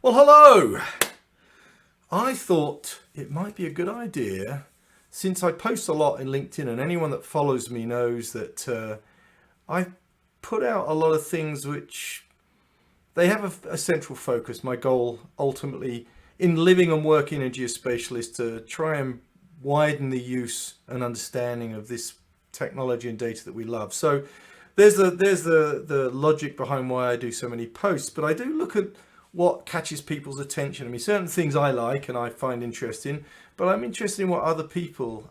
Well, hello! I thought it might be a good idea, since I post a lot in LinkedIn and anyone that follows me knows that I put out a lot of things which they have a central focus. My goal ultimately in living and working in geospatial is to try and widen the use and understanding of this technology and data that we love. So there's the logic behind why I do so many posts, but I do look at what catches people's attention. I mean, certain things I like and I find interesting, but I'm interested in what other people,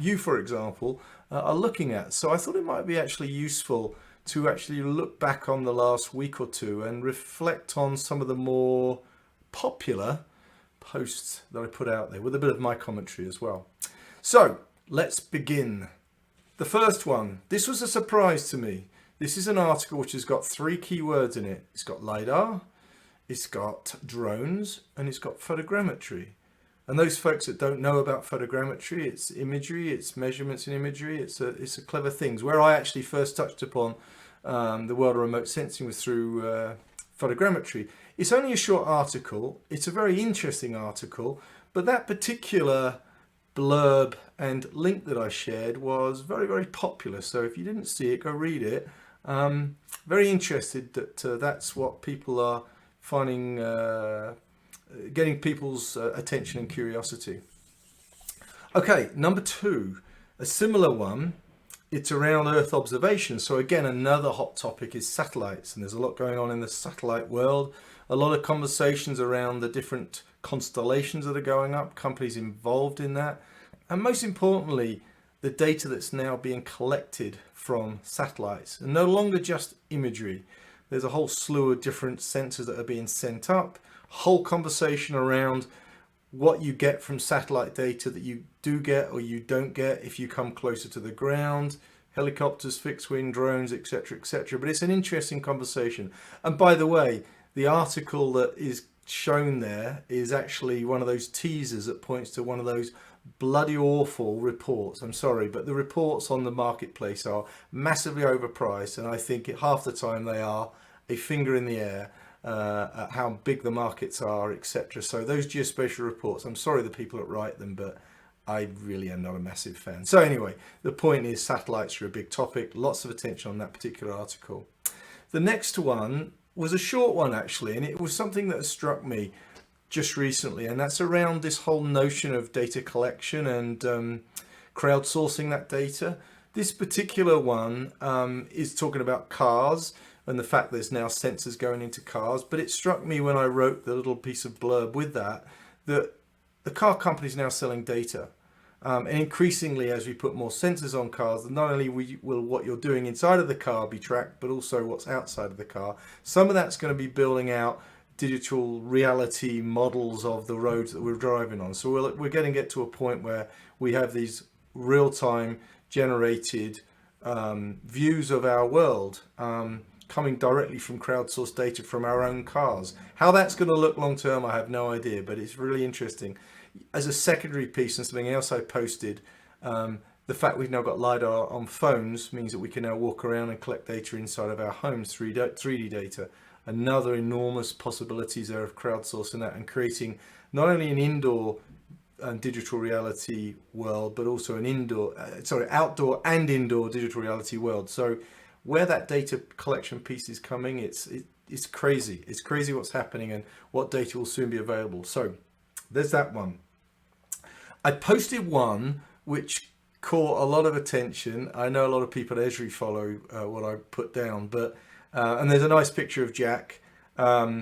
you for example, are looking at. So I thought it might be actually useful to actually look back on the last week or two and reflect on some of the more popular posts that I put out there with a bit of my commentary as well. So let's begin. The first one, this was a surprise to me. This is an article which has got 3 keywords in it. It's got LiDAR, it's got drones, and it's got photogrammetry. And those folks that don't know about photogrammetry, it's imagery, it's measurements in imagery, it's a clever things. Where I actually first touched upon the world of remote sensing was through photogrammetry. It's only a short article. It's a very interesting article, but that particular blurb and link that I shared was very, very popular. So if you didn't see it, go read it. Very interested that that's what people are finding, getting people's attention and curiosity. Okay, number 2, a similar one. It's around Earth observation. So again, another hot topic is satellites, and there's a lot going on in the satellite world. A lot of conversations around the different constellations that are going up, companies involved in that, and most importantly, the data that's now being collected from satellites, and no longer just imagery. There's a whole slew of different sensors that are being sent up. Whole conversation around what you get from satellite data that you do get or you don't get if you come closer to the ground. Helicopters, fixed wing drones, etc., etc. But it's an interesting conversation. And by the way, the article that is shown there is actually one of those teasers that points to one of those bloody awful reports. I'm sorry, but the reports on the marketplace are massively overpriced, and I think half the time they are a finger in the air at how big the markets are, etc. So those geospatial reports, I'm sorry the people that write them, but I really am not a massive fan. So anyway, the point is satellites are a big topic, lots of attention on that particular article. The next one was a short one actually, and it was something that has struck me just recently, and that's around this whole notion of data collection and crowdsourcing that data. This particular one is talking about cars and the fact there's now sensors going into cars, but it struck me when I wrote the little piece of blurb with that the car company's now selling data. And increasingly, as we put more sensors on cars, not only will what you're doing inside of the car be tracked, but also what's outside of the car. Some of that's going to be building out digital reality models of the roads that we're driving on. So we're getting to get to a point where we have these real-time generated views of our world coming directly from crowdsourced data from our own cars. How that's going to look long term, I have no idea, but it's really interesting. As a secondary piece and something else I posted, the fact we've now got LiDAR on phones means that we can now walk around and collect data inside of our homes, 3D data. Another enormous possibilities there of crowdsourcing that and creating not only an indoor digital reality world, but also an outdoor and indoor digital reality world. So where that data collection piece is coming, it's crazy. It's crazy what's happening and what data will soon be available. So there's that one. I posted one which caught a lot of attention. I know a lot of people at Esri follow what I put down, but and there's a nice picture of Jack. There's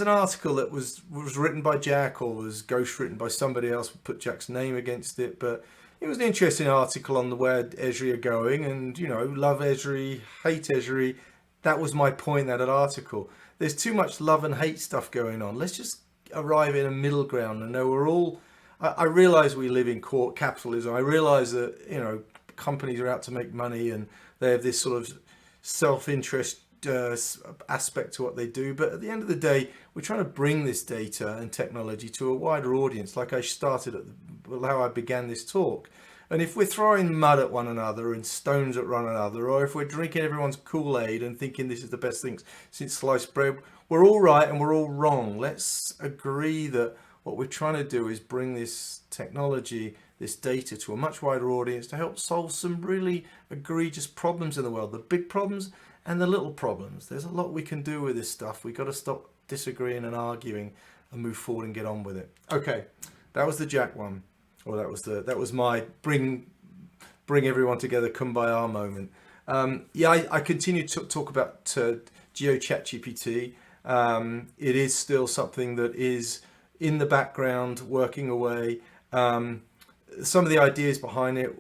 an article that was written by Jack or was ghostwritten by somebody else, put Jack's name against it, but it was an interesting article on the where Esri are going, and love Esri, hate Esri. That was my point in that article. There's too much love and hate stuff going on. Let's just arrive in a middle ground and know we're all. I realize we live in court capitalism. I realize that companies are out to make money and they have this sort of self-interest aspect to what they do, but at the end of the day we're trying to bring this data and technology to a wider audience, like I started at how I began this talk. And if we're throwing mud at one another and stones at one another, or if we're drinking everyone's Kool-Aid and thinking this is the best thing since sliced bread, we're all right and we're all wrong. Let's agree that what we're trying to do is bring this technology, this data, to a much wider audience to help solve some really egregious problems in the world, the big problems and the little problems. There's a lot we can do with this stuff. We've got to stop disagreeing and arguing and move forward and get on with it. Okay, that was the Jack one. Well, that was my bring everyone together, kumbaya moment. I continue to talk about GeoChatGPT. It is still something that is in the background, working away. Some of the ideas behind it,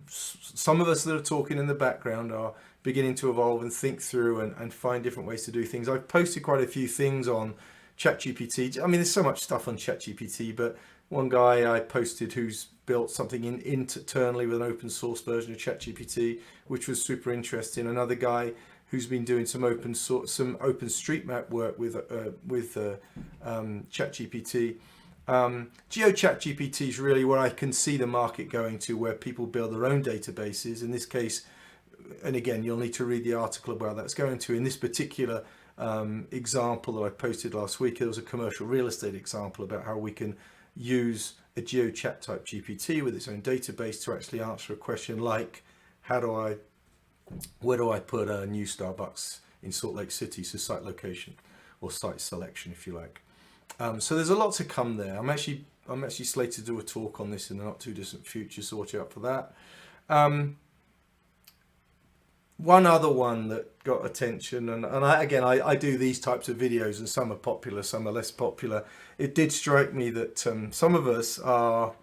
some of us that are talking in the background are beginning to evolve and think through and find different ways to do things. I've posted quite a few things on ChatGPT. I mean, there's so much stuff on ChatGPT, but one guy I posted who's built something internally with an open source version of ChatGPT, which was super interesting. Another guy who's been doing some OpenStreetMap work with ChatGPT. GeoChatGPT is really where I can see the market going to, where people build their own databases. In this case, and again, you'll need to read the article about that's going to. In this particular example that I posted last week, there was a commercial real estate example about how we can use a GeoChat type GPT with its own database to actually answer a question like, where do I put a new Starbucks in Salt Lake City? So site location or site selection, if you like. So there's a lot to come there. I'm actually slated to do a talk on this in the not too distant future, so watch out for that. One other one that got attention, and I do these types of videos, and some are popular, some are less popular. It did strike me that some of us are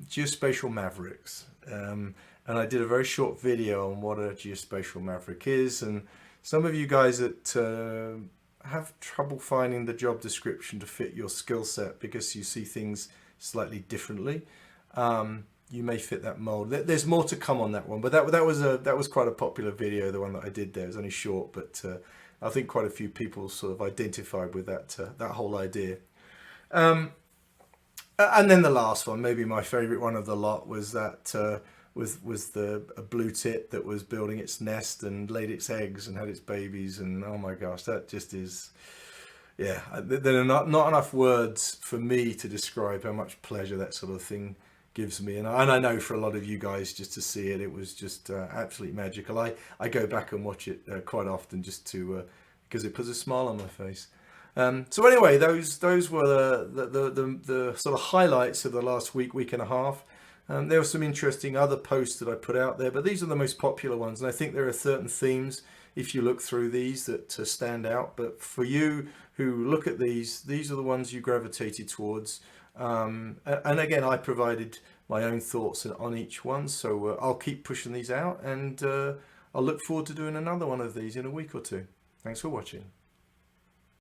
geospatial mavericks, and I did a very short video on what a geospatial maverick is, and some of you guys that have trouble finding the job description to fit your skill set because you see things slightly differently. You may fit that mold. There's more to come on that one, but that was quite a popular video. The one that I did there is only short, but I think quite a few people sort of identified with that whole idea. And then the last one, maybe my favorite one of the lot, was that was a blue tit that was building its nest and laid its eggs and had its babies, and oh my gosh, that just is, yeah. There are not enough words for me to describe how much pleasure that sort of thing gives me, and I know for a lot of you guys, just to see it, it was just absolutely magical. I go back and watch it quite often just to because it puts a smile on my face. So anyway, those were the sort of highlights of the last week and a half. There were some interesting other posts that I put out there, but these are the most popular ones, and I think there are certain themes, if you look through these, that stand out. But for you who look at these are the ones you gravitated towards. And again, I provided my own thoughts on each one, so I'll keep pushing these out, and I'll look forward to doing another one of these in a week or two. Thanks for watching.